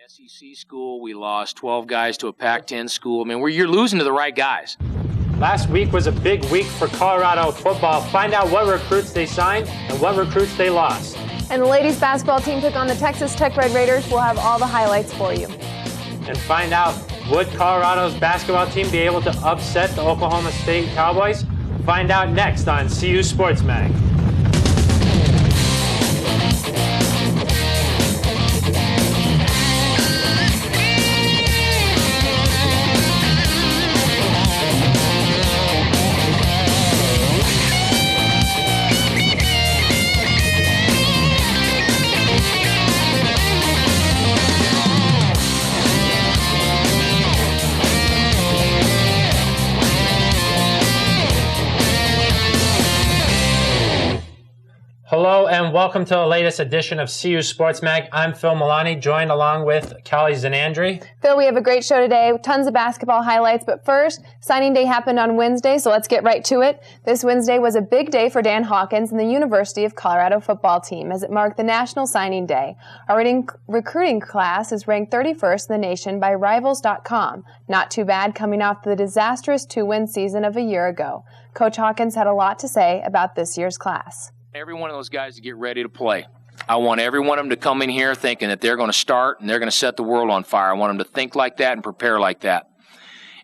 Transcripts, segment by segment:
SEC school, we lost 12 guys to a Pac-10 school. I mean, you're losing to the right guys. Last week was a big week for Colorado football. Find out what recruits they signed and what recruits they lost. And the ladies basketball team took on the Texas Tech Red Raiders. We'll have all the highlights for you. And find out, would Colorado's basketball team be able to upset the Oklahoma State Cowboys? Find out next on CU Sports Mag. Hello and welcome to the latest edition of CU Sports Mag. I'm Phil Milani, joined along with Callie Zanandri. Phil, we have a great show today, tons of basketball highlights, but first, signing day happened on Wednesday, so let's get right to it. This Wednesday was a big day for Dan Hawkins and the University of Colorado football team as it marked the National Signing Day. Our recruiting class is ranked 31st in the nation by Rivals.com. Not too bad coming off the disastrous 2-win season of a year ago. Coach Hawkins had a lot to say about this year's class. Every one of those guys to get ready to play. I want every one of them to come in here thinking that they're going to start and they're going to set the world on fire. I want them to think like that and prepare like that.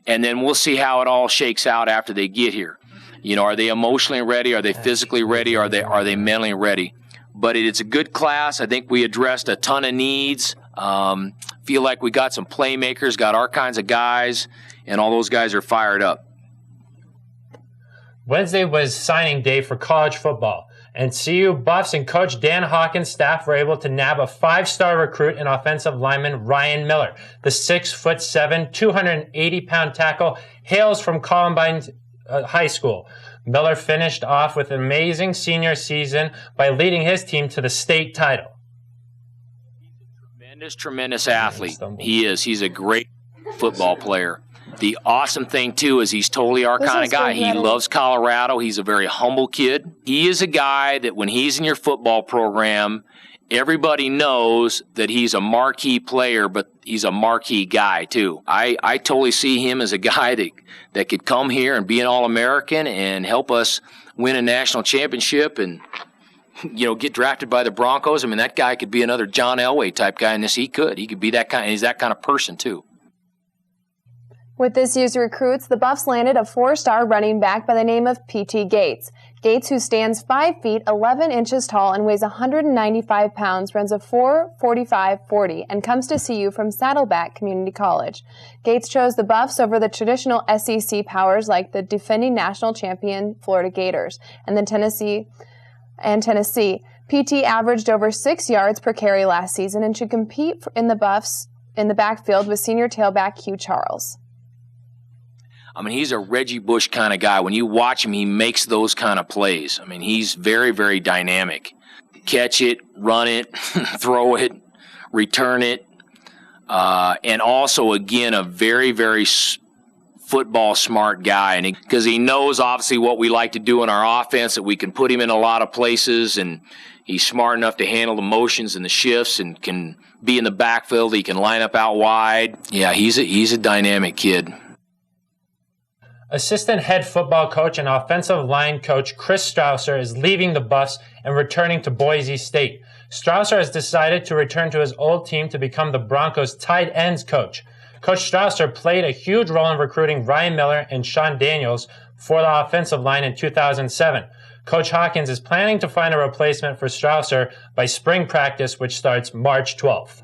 And then we'll see how it all shakes out after they get here. You know, are they emotionally ready? Are they physically ready? Are they mentally ready? But it's a good class. I think we addressed a ton of needs. Feel like we got some playmakers, got our kinds of guys, and all those guys are fired up. Wednesday was signing day for college football. And CU Buffs and Coach Dan Hawkins' staff were able to nab a 5-star recruit and offensive lineman Ryan Miller. The 6'7", 280-pound tackle hails from Columbine High School. Miller finished off with an amazing senior season by leading his team to the state title. Tremendous athlete. He is. He's a great football player. The awesome thing, too, is he's totally our kind of guy. He loves Colorado. He's a very humble kid. He is a guy that when he's in your football program, everybody knows that he's a marquee player, but he's a marquee guy, too. I totally see him as a guy that could come here and be an All-American and help us win a national championship and, you know, get drafted by the Broncos. I mean, that guy could be another John Elway type guy in this. He could be that kind. He's that kind of person, too. With this year's recruits, the Buffs landed a 4-star running back by the name of P.T. Gates. Gates, who stands 5 feet 11 inches tall and weighs 195 pounds, runs a 4.45-40 and comes to CU from Saddleback Community College. Gates chose the Buffs over the traditional SEC powers like the defending national champion Florida Gators and Tennessee. P.T. averaged over 6 yards per carry last season and should compete in the Buffs in the backfield with senior tailback Hugh Charles. I mean, he's a Reggie Bush kind of guy. When you watch him, he makes those kind of plays. I mean, he's very, very dynamic. Catch it, run it, throw it, return it. And also, again, a very, very football smart guy. And because he knows, obviously, what we like to do in our offense, that we can put him in a lot of places. And he's smart enough to handle the motions and the shifts and can be in the backfield. He can line up out wide. Yeah, he's a dynamic kid. Assistant head football coach and offensive line coach Chris Strausser is leaving the Buffs and returning to Boise State. Strausser has decided to return to his old team to become the Broncos' tight ends coach. Coach Strausser played a huge role in recruiting Ryan Miller and Sean Daniels for the offensive line in 2007. Coach Hawkins is planning to find a replacement for Strausser by spring practice, which starts March 12th.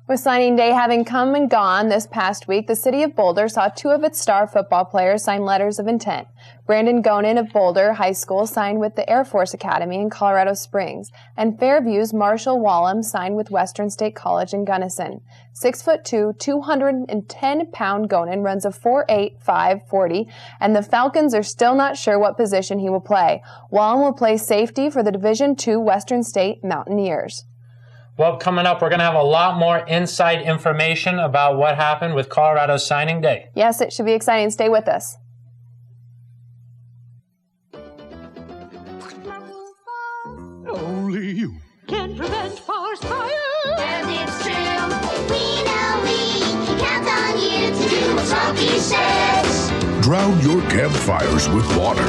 With signing day having come and gone this past week, the city of Boulder saw 2 of its star football players sign letters of intent. Brandon Gonin of Boulder High School signed with the Air Force Academy in Colorado Springs, and Fairview's Marshall Wallum signed with Western State College in Gunnison. 6'2", 210-pound Gonin runs a 4.85-40, and the Falcons are still not sure what position he will play. Wallum will play safety for the Division II Western State Mountaineers. Well, coming up, we're going to have a lot more inside information about what happened with Colorado's signing day. Yes, it should be exciting. Stay with us. Only you can prevent forest fire. And it's true. We Drown your campfires with water.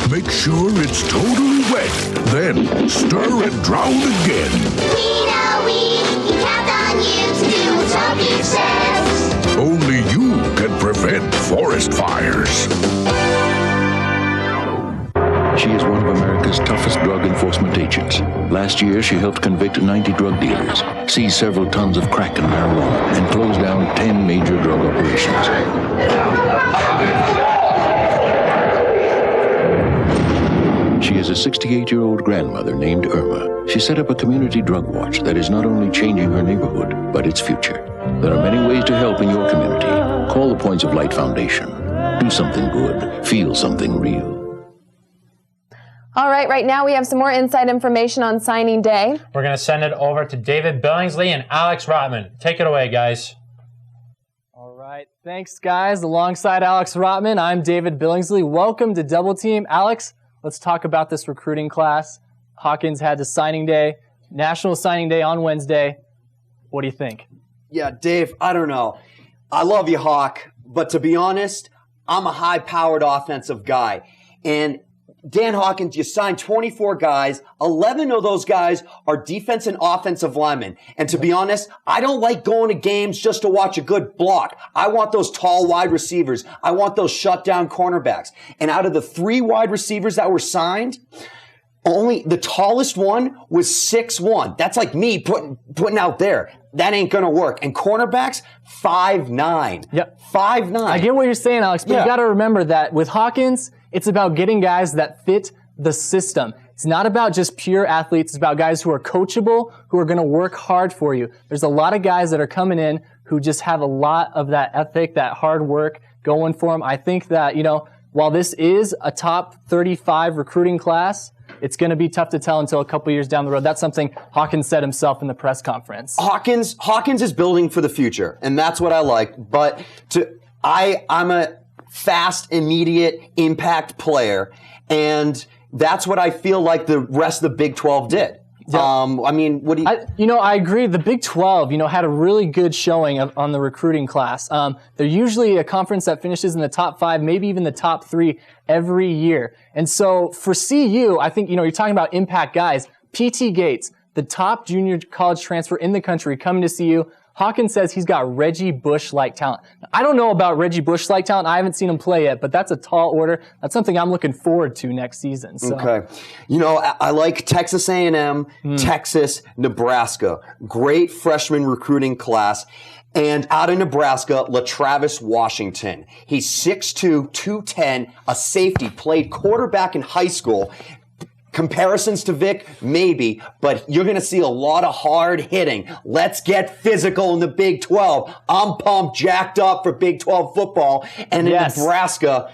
Make sure it's totally wet. Then stir and drown again. We know we can count on you to do what Tommy says. Only you can prevent forest fires. She is one of America's toughest drug enforcement agents. Last year, she helped convict 90 drug dealers, seized several tons of crack and marijuana, and closed down 10 major drug operations. She is a 68-year-old grandmother named Irma. She set up a community drug watch that is not only changing her neighborhood, but its future. There are many ways to help in your community. Call the Points of Light Foundation. Do something good. Feel something real. All right now we have some more inside information on signing day. We're going to send it over to David Billingsley and Alex Rotman. Take it away, guys. All right. Thanks, guys. Alongside Alex Rotman, I'm David Billingsley. Welcome to Double Team. Alex, let's talk about this recruiting class. Hawkins had the signing day, National Signing Day on Wednesday. What do you think? Yeah, Dave, I don't know. I love you, Hawk, but to be honest, I'm a high-powered offensive guy. And Dan Hawkins, you signed 24 guys. 11 of those guys are defense and offensive linemen. And to be honest, I don't like going to games just to watch a good block. I want those tall wide receivers. I want those shutdown cornerbacks. And out of the 3 wide receivers that were signed, only the tallest one was 6'1". That's like me putting out there. That ain't gonna work. And cornerbacks, 5'9". Yep. 5'9". I get what you're saying, Alex, but you got to remember that with Hawkins, it's about getting guys that fit the system. It's not about just pure athletes. It's about guys who are coachable, who are going to work hard for you. There's a lot of guys that are coming in who just have a lot of that ethic, that hard work going for them. I think that, while this is a top 35 recruiting class, it's going to be tough to tell until a couple years down the road. That's something Hawkins said himself in the press conference. Hawkins is building for the future, and that's what I like. But I'm a fast, immediate impact player, and that's what I feel like the rest of the Big 12 did. Yeah. I agree. The Big 12, had a really good showing on the recruiting class. They're usually a conference that finishes in the top 5, maybe even the top 3 every year. And so for CU, I think, you're talking about impact guys. P.T. Gates, the top junior college transfer in the country, coming to CU. Hawkins says he's got Reggie Bush-like talent. I don't know about Reggie Bush-like talent. I haven't seen him play yet, but that's a tall order. That's something I'm looking forward to next season. So. Okay. I like Texas A&M, Texas, Nebraska. Great freshman recruiting class. And out of Nebraska, LaTravis Washington. He's 6'2", 210, a safety, played quarterback in high school. Comparisons to Vic, maybe, but you're going to see a lot of hard hitting. Let's get physical in the Big 12. I'm pumped, jacked up for Big 12 football. And in Nebraska,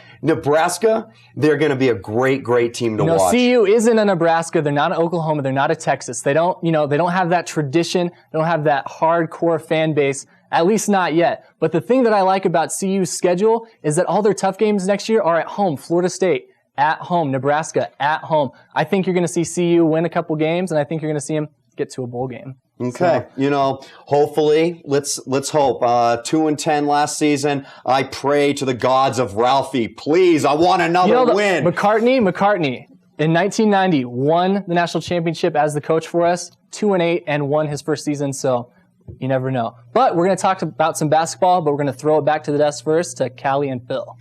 they're going to be a great, great team to watch. CU isn't a Nebraska. They're not an Oklahoma. They're not a Texas. They don't have that tradition. They don't have that hardcore fan base. At least not yet. But the thing that I like about CU's schedule is that all their tough games next year are at home. Florida State at home, Nebraska at home. I think you're going to see CU win a couple games, and I think you're going to see them get to a bowl game. Okay, hopefully, let's hope. 2-10 last season. I pray to the gods of Ralphie, please. I want another win. McCartney in 1990 won the national championship as the coach for us. 2-8 and won his first season. So you never know. But we're going to talk about some basketball, but we're going to throw it back to the desk first to Callie and Phil.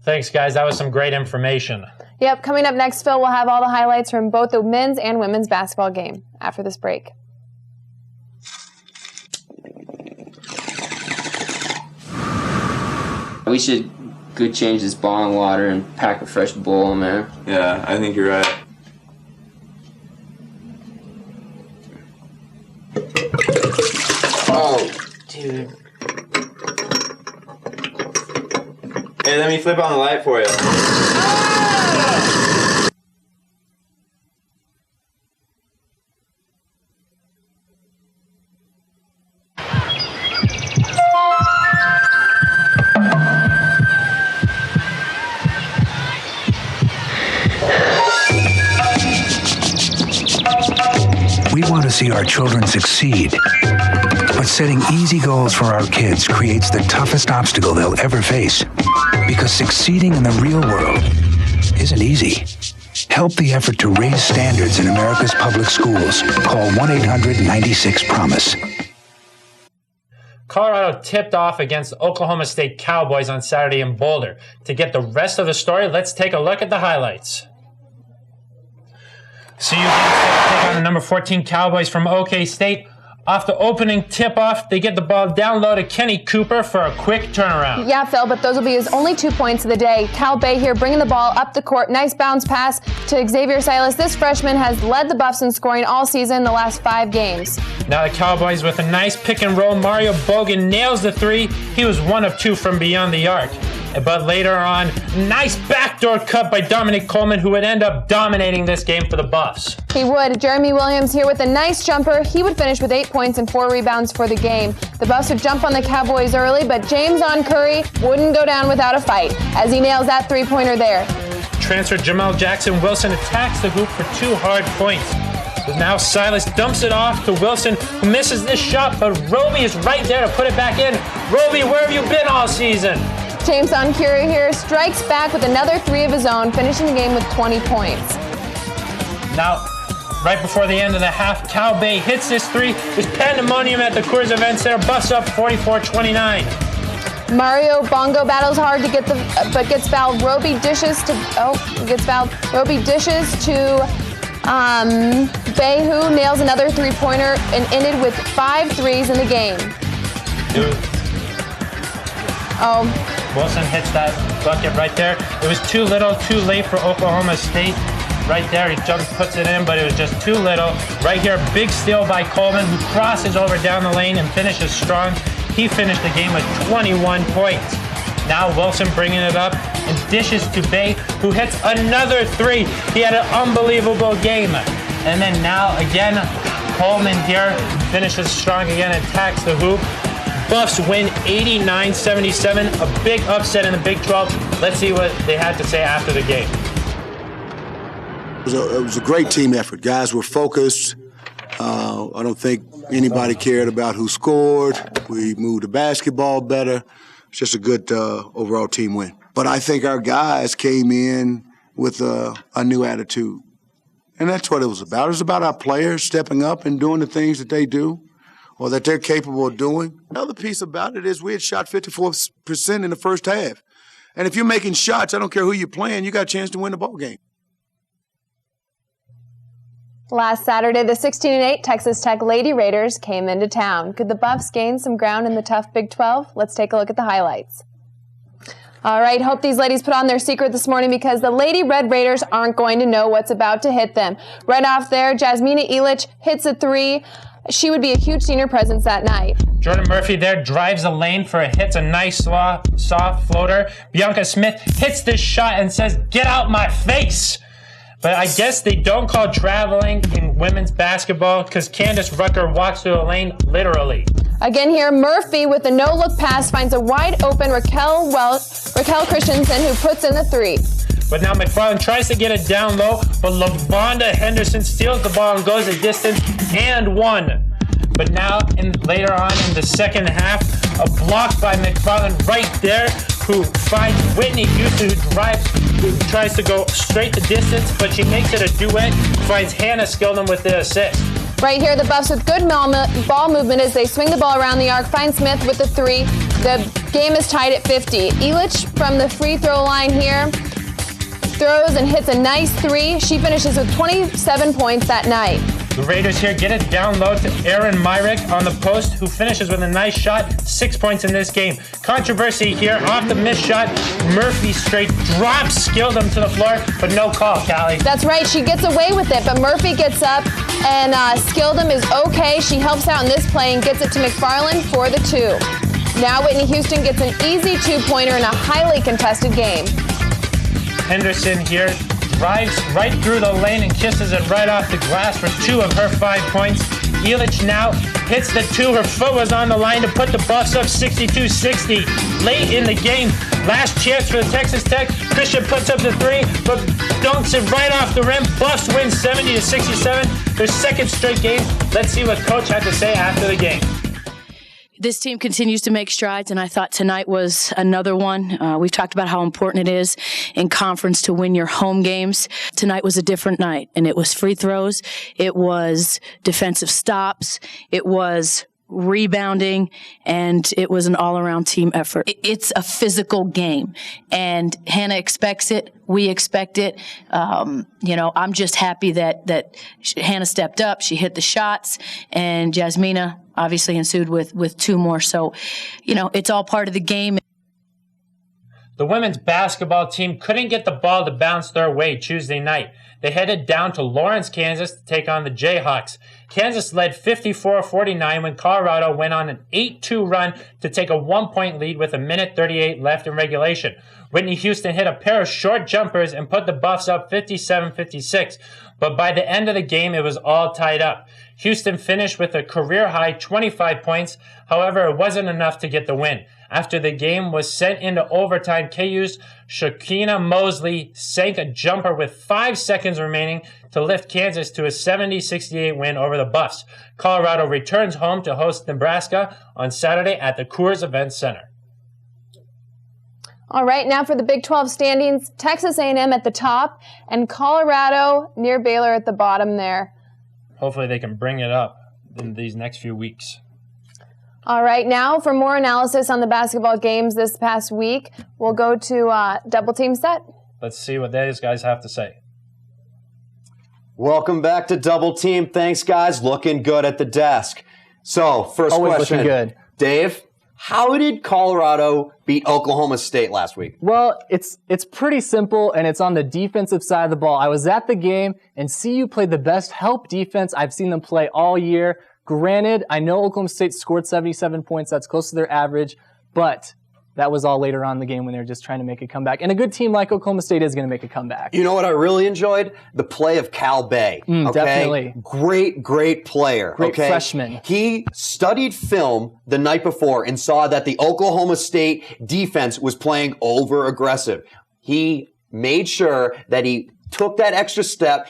Thanks, guys. That was some great information. Yep. Coming up next, Phil will have all the highlights from both the men's and women's basketball game after this break. We should go change this ball in water and pack a fresh bowl, man. Yeah, I think you're right. Oh, dude. Hey, let me flip on the light for you. We want to see our children succeed, but Setting easy goals for our kids creates the toughest obstacle they'll ever face. Because succeeding in the real world isn't easy. Help the effort to raise standards in America's public schools. Call 1-800-96-PROMISE. Colorado tipped off against the Oklahoma State Cowboys on Saturday in Boulder. To get the rest of the story, let's take a look at the highlights. CU take on the number 14 Cowboys from OK State. Off the opening tip-off, they get the ball down low to Kenny Cooper for a quick turnaround. Yeah, Phil, but those will be his only 2 points of the day. Cal Bay here bringing the ball up the court. Nice bounce pass to Xavier Silas. This freshman has led the Buffs in scoring all season the last 5 games. Now the Cowboys with a nice pick and roll. Mario Bogan nails the 3. He was 1 of 2 from beyond the arc. But later on, nice backdoor cut by Dominic Coleman, who would end up dominating this game for the Buffs. He would. Jeremy Williams here with a nice jumper. He would finish with 8 points and 4 rebounds for the game. The Buffs would jump on the Cowboys early, but James on Curry wouldn't go down without a fight as he nails that 3-pointer there. Transfer Jamal Jackson Wilson attacks the hoop for 2 hard points. But now Silas dumps it off to Wilson, who misses this shot, but Roby is right there to put it back in. Roby, where have you been all season? James Onkuri here strikes back with another 3 of his own, finishing the game with 20 points. Now, right before the end of the half, Cal Bay hits this 3. There's pandemonium at the Coors Event Center. Buffs up 44-29. Mario Bongo battles hard to get but gets fouled. Roby dishes to Bay, who nails another 3-pointer and ended with 5 threes in the game. Wilson hits that bucket right there. It was too little, too late for Oklahoma State. Right there, he jumps, puts it in, but it was just too little. Right here, big steal by Coleman, who crosses over down the lane and finishes strong. He finished the game with 21 points. Now Wilson bringing it up and dishes to Bay, who hits another 3. He had an unbelievable game. And then now again, Coleman here finishes strong again, attacks the hoop. Buffs win 89-77, a big upset in the Big 12. Let's see what they had to say after the game. It was a great team effort. Guys were focused. I don't think anybody cared about who scored. We moved the basketball better. It's just a good overall team win. But I think our guys came in with a new attitude. And that's what it was about. It was about our players stepping up and doing the things that they do, or that they're capable of doing. Another piece about it is we had shot 54% in the first half. And if you're making shots, I don't care who you're playing, you got a chance to win the ball game. Last Saturday, the 16-8 Texas Tech Lady Raiders came into town. Could the Buffs gain some ground in the tough Big 12? Let's take a look at the highlights. All right, hope these ladies put on their secret this morning because the Lady Red Raiders aren't going to know what's about to hit them. Right off there, Jasmina Illich hits a 3. She would be a huge senior presence that night. Jordan Murphy there drives the lane for a hit, a nice soft floater. Bianca Smith hits this shot and says, "Get out my face!" But I guess they don't call traveling in women's basketball because Candace Rucker walks through the lane literally. Again here, Murphy with a no-look pass finds a wide-open Raquel Christensen who puts in the 3. But now McFarland tries to get it down low, but LaVonda Henderson steals the ball and goes a distance and 1. But now, later on in the second half, a block by McFarland right there, who finds Whitney Houston, who tries to go straight the distance, but she makes it a duet, finds Hannah Skildon with the assist. Right here, the Buffs with good ball movement as they swing the ball around the arc, find Smith with the 3. The game is tied at 50. Illich from the free throw line here throws and hits a nice 3. She finishes with 27 points that night. The Raiders here get it down low to Aaron Myrick on the post, who finishes with a nice shot, 6 points in this game. Controversy here, off the missed shot, Murphy straight drops Skildum to the floor, but no call, Callie. That's right, she gets away with it, but Murphy gets up, and Skildum is okay. She helps out in this play and gets it to McFarland for the 2. Now Whitney Houston gets an easy 2-pointer in a highly contested game. Henderson here drives right through the lane and kisses it right off the glass for 2 of her 5 points. Illich now hits the 2. Her foot was on the line to put the Buffs up 62-60. Late in the game, last chance for the Texas Tech. Christian puts up the 3, but dunks it right off the rim. Buffs win 70-67. Their second straight game. Let's see what Coach had to say after the game. This team continues to make strides, and I thought tonight was another one. We've talked about how important it is in conference to win your home games. Tonight was a different night, and it was free throws. It was defensive stops. It was rebounding, and it was an all-around team effort. It's a physical game, and Hannah expects it. We expect it. I'm just happy that Hannah stepped up. She hit the shots, and Jasmina obviously ensued with two more. So, it's all part of the game. The women's basketball team couldn't get the ball to bounce their way Tuesday night. They headed down to Lawrence, Kansas to take on the Jayhawks. Kansas led 54-49 when Colorado went on an 8-2 run to take a 1-point lead with 1:38 left in regulation. Whitney Houston hit a pair of short jumpers and put the Buffs up 57-56, but by the end of the game it was all tied up. Houston finished with a career-high 25 points, however it wasn't enough to get the win. After the game was sent into overtime, KU's Shakina Mosley sank a jumper with 5 seconds remaining to lift Kansas to a 70-68 win over the Buffs. Colorado returns home to host Nebraska on Saturday at the Coors Event Center. All right, now for the Big 12 standings, Texas A&M at the top and Colorado near Baylor at the bottom there. Hopefully they can bring it up in these next few weeks. All right, now for more analysis on the basketball games this past week, we'll go to Double Team Set. Let's see what these guys have to say. Welcome back to Double Team. Thanks, guys. Looking good at the desk. So, first Always question. Looking good. Dave, how did Colorado beat Oklahoma State last week? Well, it's pretty simple, and it's on the defensive side of the ball. I was at the game, and CU played the best help defense I've seen them play all year. Granted, I know Oklahoma State scored 77 points. That's close to their average, but that was all later on in the game when they were just trying to make a comeback. And a good team like Oklahoma State is going to make a comeback. You know what I really enjoyed? The play of Cal Bay. Okay? Definitely. Great player. Great freshman. He studied film the night before and saw that the Oklahoma State defense was playing over-aggressive. He made sure that he took that extra step,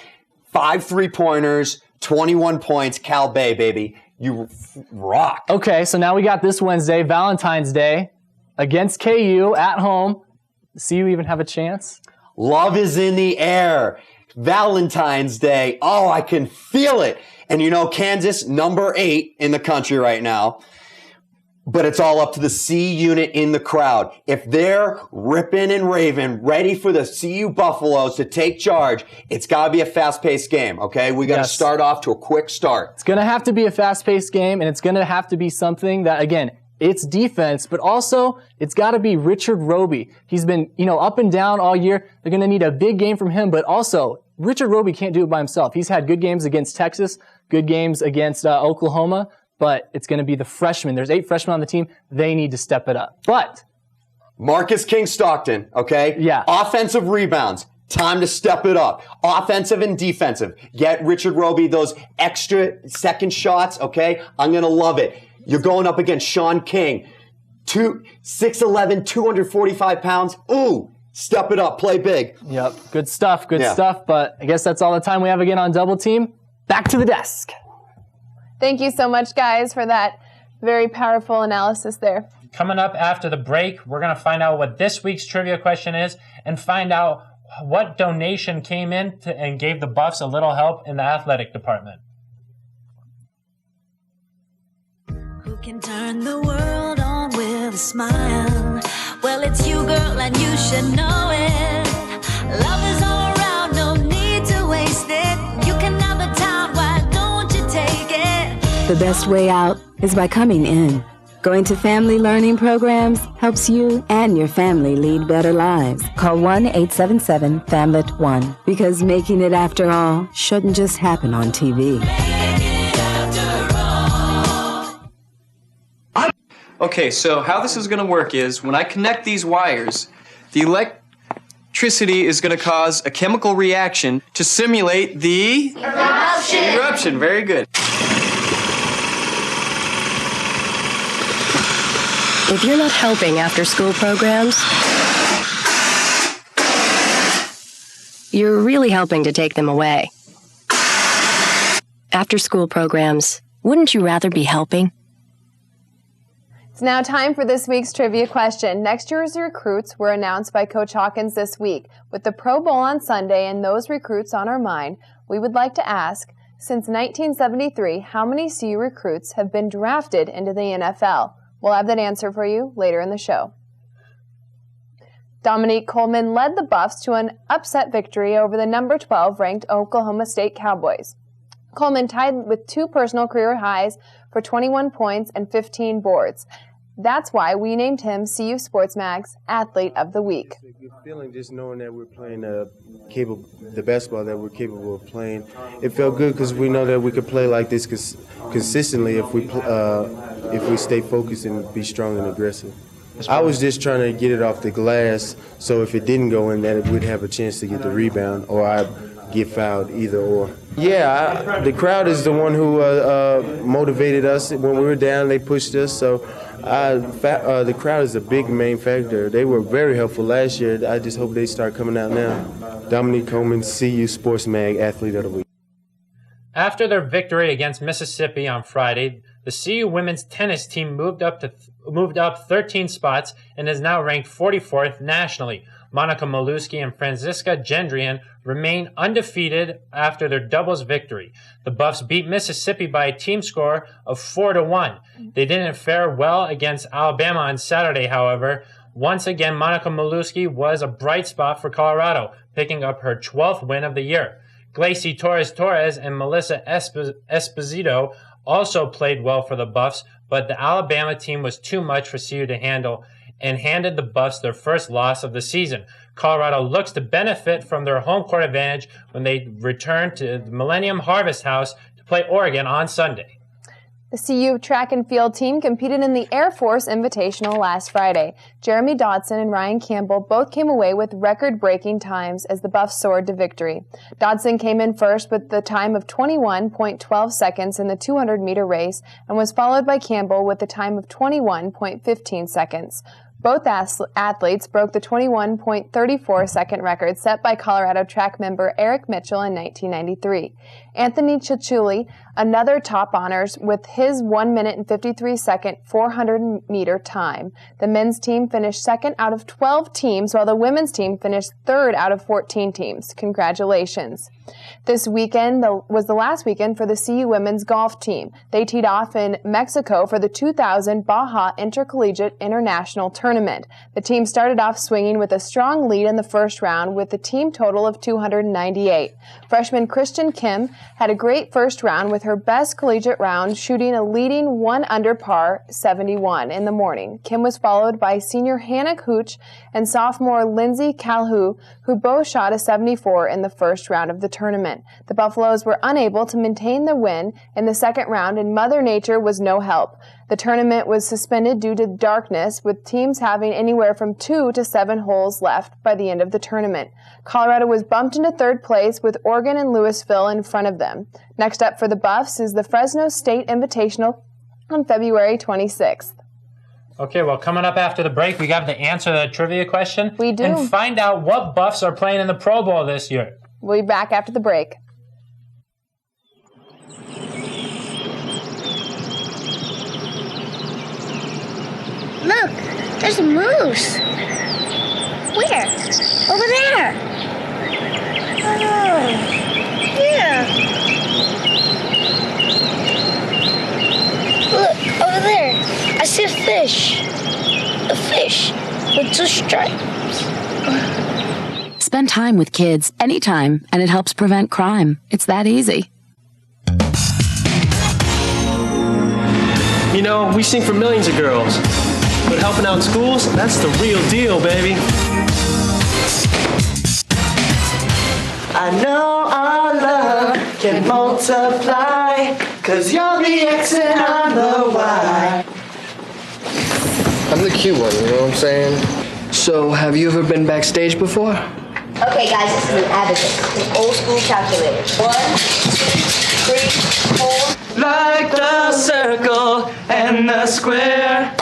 5 3-pointers, 21 points, Cal Bay, baby. You rock. Okay, so now we got this Wednesday, Valentine's Day, against KU at home. See you even have a chance? Love is in the air. Valentine's Day. Oh, I can feel it. And Kansas, number 8 in the country right now. But it's all up to the C unit in the crowd. If they're ripping and raving, ready for the CU Buffaloes to take charge, it's got to be a fast-paced game, okay? We got to start off to a quick start. It's going to have to be a fast-paced game, and it's going to have to be something that, again, it's defense, but also it's got to be Richard Roby. He's been, up and down all year. They're going to need a big game from him, but also Richard Roby can't do it by himself. He's had good games against Texas, good games against Oklahoma, but it's going to be the freshmen. There's 8 freshmen on the team. They need to step it up. But Marcus King Stockton, okay? Yeah. Offensive rebounds. Time to step it up. Offensive and defensive. Get Richard Roby those extra second shots, okay? I'm going to love it. You're going up against Sean King. 6'11", 245 pounds. Ooh, step it up. Play big. Yep. Good stuff. Good stuff. But I guess that's all the time we have again on Double Team. Back to the desk. Thank you so much, guys, for that very powerful analysis there. Coming up after the break, we're going to find out what this week's trivia question is and find out what donation came in and gave the Buffs a little help in the athletic department. Who can turn the world on with a smile? Well, it's you, girl, and you should know it. Love is all around, no need to waste it. You can have the time, why don't you take it? The best way out is by coming in. Going to family learning programs helps you and your family lead better lives. Call 1-877-FAMLET-1 because making it after all shouldn't just happen on TV. Okay, so how this is going to work is when I connect these wires, the electricity is going to cause a chemical reaction to simulate the eruption. Very good. If you're not helping after-school programs, you're really helping to take them away. After-school programs, wouldn't you rather be helping? It's now time for this week's trivia question. Next year's recruits were announced by Coach Hawkins this week. With the Pro Bowl on Sunday and those recruits on our mind, we would like to ask, since 1973, how many CU recruits have been drafted into the NFL? We'll have that answer for you later in the show. Dominique Coleman led the Buffs to an upset victory over the number 12 ranked Oklahoma State Cowboys. Coleman tied with 2 personal career highs for 21 points and 15 boards. That's why we named him CU Sports Mag's Athlete of the Week. It's a good feeling just knowing that we're playing the basketball that we're capable of playing. It felt good because we know that we could play like this consistently if we stay focused and be strong and aggressive. I was just trying to get it off the glass, so if it didn't go in, that we'd have a chance to get the rebound, or I'd get fouled, either or. Yeah, the crowd is the one who motivated us. When we were down, they pushed us, so the crowd is a big main factor. They were very helpful last year. I just hope they start coming out now. Dominique Coleman, CU Sports Mag, Athlete of the Week. After their victory against Mississippi on Friday, the CU women's tennis team moved up 13 spots and is now ranked 44th nationally. Monica Molewski and Franziska Gendrian remain undefeated after their doubles victory. The Buffs beat Mississippi by a team score of 4-1. They didn't fare well against Alabama on Saturday, however. Once again, Monica Molewski was a bright spot for Colorado, picking up her 12th win of the year. Glacy Torres and Melissa Esposito also played well for the Buffs, but the Alabama team was too much for CU to handle and handed the Buffs their first loss of the season. Colorado looks to benefit from their home court advantage when they return to the Millennium Harvest House to play Oregon on Sunday. The CU track and field team competed in the Air Force Invitational last Friday. Jeremy Dodson and Ryan Campbell both came away with record-breaking times as the Buffs soared to victory. Dodson came in first with the time of 21.12 seconds in the 200-meter race and was followed by Campbell with the time of 21.15 seconds. Both athletes broke the 21.34-second record set by Colorado track member Eric Mitchell in 1993. Anthony Cichuli, another top honors with his 1 minute and 53-second 400-meter time. The men's team finished second out of 12 teams, while the women's team finished third out of 14 teams. Congratulations. This weekend was the last weekend for the CU women's golf team. They teed off in Mexico for the 2000 Baja Intercollegiate International Tournament. The team started off swinging with a strong lead in the first round with a team total of 298. Freshman Christian Kim had a great first round with her best collegiate round, shooting a leading 1 under par 71 in the morning. Kim was followed by senior Hannah Hooch and sophomore Lindsay Calhoun, who both shot a 74 in the first round of the tournament. The Buffaloes were unable to maintain the win in the second round, and Mother Nature was no help. The tournament was suspended due to darkness, with teams having anywhere from 2 to 7 holes left by the end of the tournament. Colorado was bumped into third place with Oregon and Louisville in front of them. Next up for the Buffs is the Fresno State Invitational on February 26th. Okay, well, coming up after the break, we got to answer the trivia question. We do. And find out what Buffs are playing in the Pro Bowl this year. We'll be back after the break. Look, there's a moose. Where? Over there. Oh, yeah. Look, over there. I see a fish. A fish with 2 stripes. Spend time with kids anytime, and it helps prevent crime. It's that easy. You know, we sing for millions of girls, but helping out schools, that's the real deal, baby. I know our love can multiply, 'cause you're the X and I'm the Y. I'm the cute one, you know what I'm saying? So, have you ever been backstage before? Okay, guys, this is an abacus, an old school calculator. 1, 2, 3, 4. Like the circle and the square,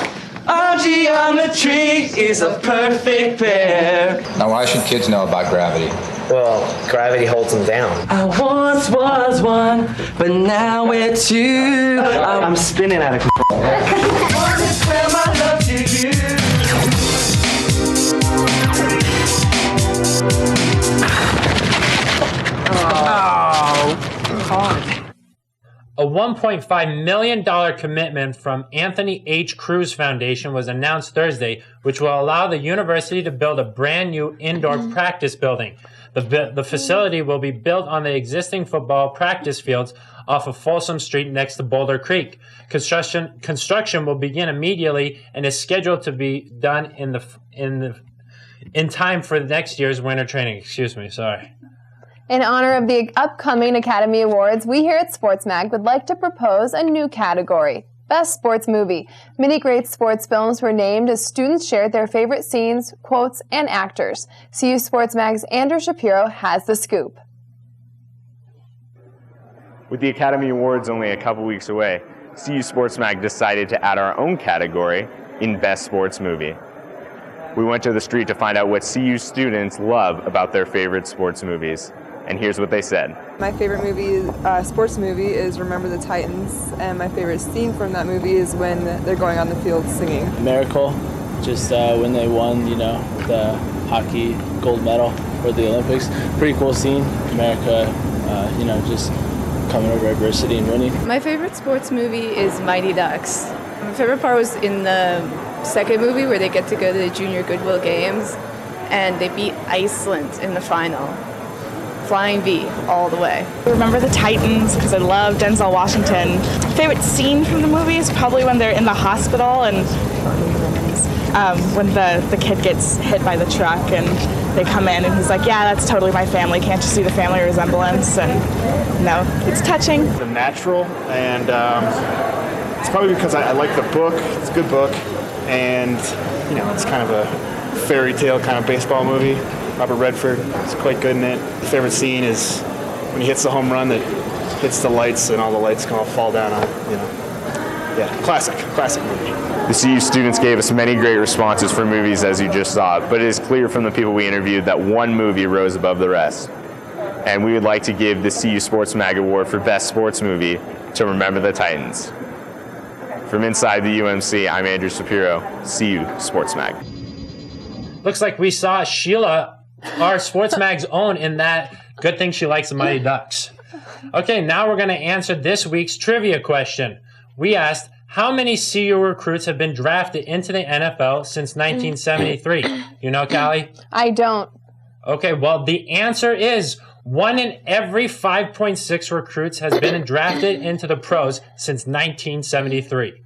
our geometry is a perfect pair. Now, why should kids know about gravity? Well, gravity holds them down. I once was 1, but now we're 2. I'm spinning out of control. Want to square my $1.5 million commitment from Anthony H. Cruz Foundation was announced Thursday, which will allow the university to build a brand new indoor practice building. The facility will be built on the existing football practice fields off of Folsom Street next to Boulder Creek. Construction will begin immediately and is scheduled to be done in time for next year's winter training. Excuse me, sorry. In honor of the upcoming Academy Awards, we here at Sports Mag would like to propose a new category, Best Sports Movie. Many great sports films were named as students shared their favorite scenes, quotes, and actors. CU Sports Mag's Andrew Shapiro has the scoop. With the Academy Awards only a couple weeks away, CU Sports Mag decided to add our own category in Best Sports Movie. We went to the street to find out what CU students love about their favorite sports movies. And here's what they said. My favorite movie, sports movie, is Remember the Titans, and my favorite scene from that movie is when they're going on the field singing. Miracle, just when they won, the hockey gold medal for the Olympics. Pretty cool scene. America, just coming over adversity and winning. My favorite sports movie is Mighty Ducks. My favorite part was in the second movie where they get to go to the Junior Goodwill Games, and they beat Iceland in the final. Flying V all the way. Remember the Titans because I love Denzel Washington. Favorite scene from the movie is probably when they're in the hospital and when the kid gets hit by the truck and they come in and he's like, yeah, that's totally my family. Can't you see the family resemblance? And it's touching. The Natural, and it's probably because I like the book. It's a good book, and it's kind of a fairy tale kind of baseball movie. Robert Redford is quite good in it. The favorite scene is when he hits the home run that hits the lights and all the lights kind of fall down on it, Yeah, classic movie. The CU students gave us many great responses for movies, as you just saw, but it is clear from the people we interviewed that one movie rose above the rest. And we would like to give the CU Sports Mag Award for Best Sports Movie to Remember the Titans. From inside the UMC, I'm Andrew Shapiro, CU Sports Mag. Looks like we saw Sheila, our Sports Mag's own, in that. Good thing she likes the Mighty Ducks. Okay, now we're going to answer this week's trivia question. We asked, how many CU recruits have been drafted into the NFL since 1973? You know, Callie? I don't. Okay, well, the answer is 1 in every 5.6 recruits has been drafted into the pros since 1973.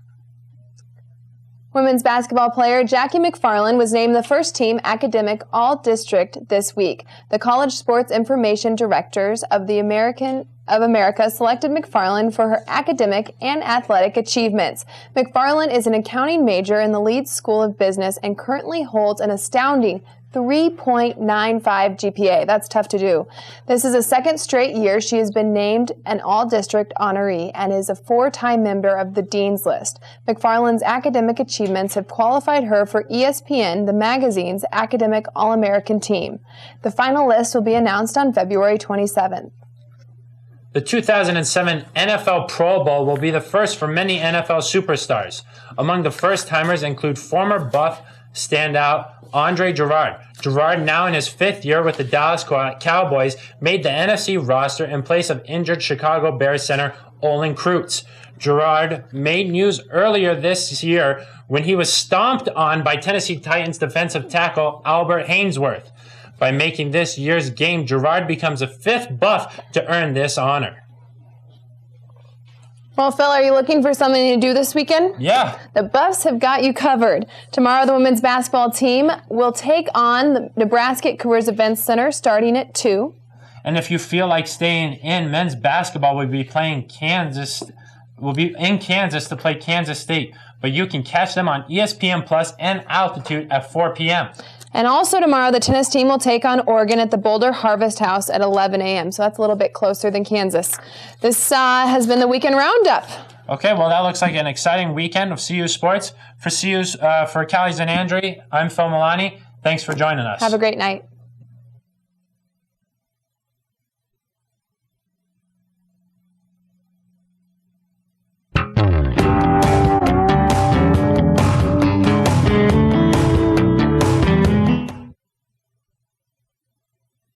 Women's basketball player Jackie McFarland was named the first team academic all-district this week. The College Sports Information Directors of America selected McFarland for her academic and athletic achievements. McFarland is an accounting major in the Leeds School of Business and currently holds an astounding 3.95 GPA. That's tough to do. This is the second straight year she has been named an all-district honoree and is a 4-time member of the Dean's List. McFarland's academic achievements have qualified her for ESPN, the magazine's academic All-American team. The final list will be announced on February 27th. The 2007 NFL Pro Bowl will be the first for many NFL superstars. Among the first-timers include former Buff standout Andre Gerard. Gerard, now in his 5th year with the Dallas Cowboys, made the NFC roster in place of injured Chicago Bears center Olin Kreutz. Gerard made news earlier this year when he was stomped on by Tennessee Titans defensive tackle Albert Haynesworth. By making this year's game, Gerard becomes the 5th Buff to earn this honor. Well, Phil, are you looking for something to do this weekend? Yeah. The Buffs have got you covered. Tomorrow, the women's basketball team will take on the Nebraska Careers Events Center starting at 2. And if you feel like staying in, men's basketball will be playing will be in Kansas to play Kansas State. But you can catch them on ESPN Plus and Altitude at 4 p.m. And also tomorrow, the tennis team will take on Oregon at the Boulder Harvest House at 11 a.m. So that's a little bit closer than Kansas. This has been the Weekend Roundup. Okay, well, that looks like an exciting weekend of CU Sports. For Callie's and Andre, I'm Phil Milani. Thanks for joining us. Have a great night.